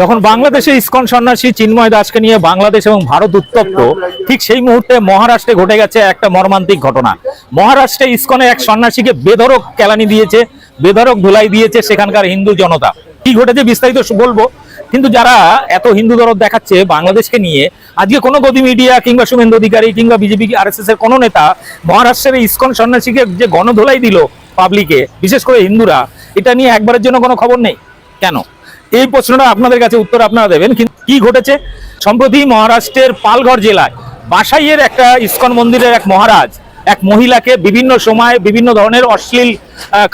যখন বাংলাদেশে ইসকন সন্ন্যাসী চিন্ময় দাসকে নিয়ে বাংলাদেশ এবং ভারত উত্তপ্ত, ঠিক সেই মুহূর্তে মহারাষ্ট্রে ঘটে গেছে একটা মর্মান্তিক ঘটনা। মহারাষ্ট্রে ইসকনের এক সন্ন্যাসীকে বেধড়ক কেলানি দিয়েছে, বেধড়ক ধুলাই দিয়েছে সেখানকার হিন্দু জনতা। কি ঘটেছে বিস্তারিত বলবো, কিন্তু যারা এত হিন্দু দরদ দেখাচ্ছে বাংলাদেশকে নিয়ে, আজকে কোনো গদি মিডিয়া কিংবা শুভেন্দু অধিকারী কিংবা বিজেপি আরএসএস এর কোনো নেতা মহারাষ্ট্রের ইসকন সন্ন্যাসীকে যে গণধোলাই দিল পাবলিকে, বিশেষ করে হিন্দুরা, এটা নিয়ে একবারের জন্য কোনো খবর নেই কেন? এই প্রশ্নটা আপনাদের কাছে উত্তর আপনারা দেবেন। কি ঘটেছে সম্প্রতি মহারাষ্ট্রের পালঘর জেলায় বাসাইয়ের একটা ইসকন মন্দিরের এক মহারাজ এক মহিলাকে বিভিন্ন সময় বিভিন্ন ধরনের অশ্লীল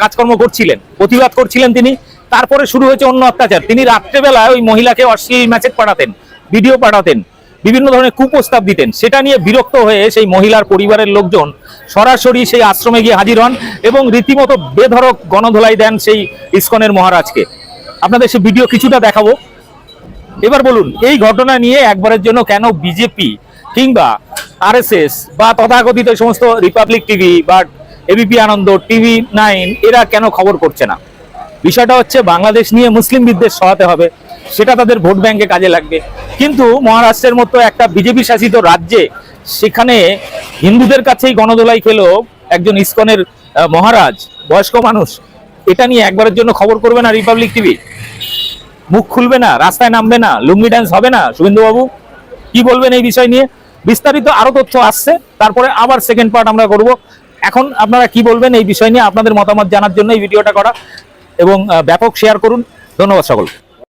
কাজকর্ম করছিলেন, প্রতিবাদ করছিলেন তিনি। তারপরে শুরু হয়েছে অন্য অত্যাচার। তিনি রাত্রেবেলায় ওই মহিলাকে অশ্লীল মেসেজ পাঠাতেন, ভিডিও পাঠাতেন, বিভিন্ন ধরনের কুপ্রস্তাব দিতেন। সেটা নিয়ে বিরক্ত হয়ে সেই মহিলার পরিবারের লোকজন সরাসরি সেই আশ্রমে গিয়ে হাজির হন এবং রীতিমতো বেধড়ক গণধোলাই দেন সেই ইসকনের মহারাজকে। আপনাদের সেই ভিডিও কিছুটা দেখাবো। এবার বলুন, এই ঘটনা নিয়ে একবারের জন্য কেন বিজেপি কিংবা আরএসএস বা তথাকথিত সমস্ত রিপাবলিক টিভি বা এবিপি আনন্দ, টিভি 9 এরা কেন খবর করছে না? বিষয়টা হচ্ছে বাংলাদেশ নিয়ে মুসলিম বিদ্বেষ সহাতে হবে, সেটা তাদের ভোট ব্যাংকে কাজে লাগবে। কিন্তু মহারাষ্ট্রের মতো একটা বিজেপি শাসিত রাজ্যে সেখানে হিন্দুদের কাছেই গণদোলাই খেলো একজন ইসকনের মহারাজ, বয়স্ক মানুষ, এটা নিয়ে একবারের জন্য খবর করবে না রিপাবলিক টিভি? মুখ খুলবে না, রাস্তায় নামবে না, লুঙ্গি ড্যান্স হবে না? শুভেন্দু বাবু কি বলবেন এই বিষয় নিয়ে? বিস্তারিত আরো তথ্য আসছে, তারপরে আবার সেকেন্ড পার্ট আমরা করব। এখন আপনারা কি বলবেন এই বিষয় নিয়ে? আপনাদের মতামত জানার জন্য এই ভিডিওটা করা, এবং ব্যাপক শেয়ার করুন। ধন্যবাদ সকল।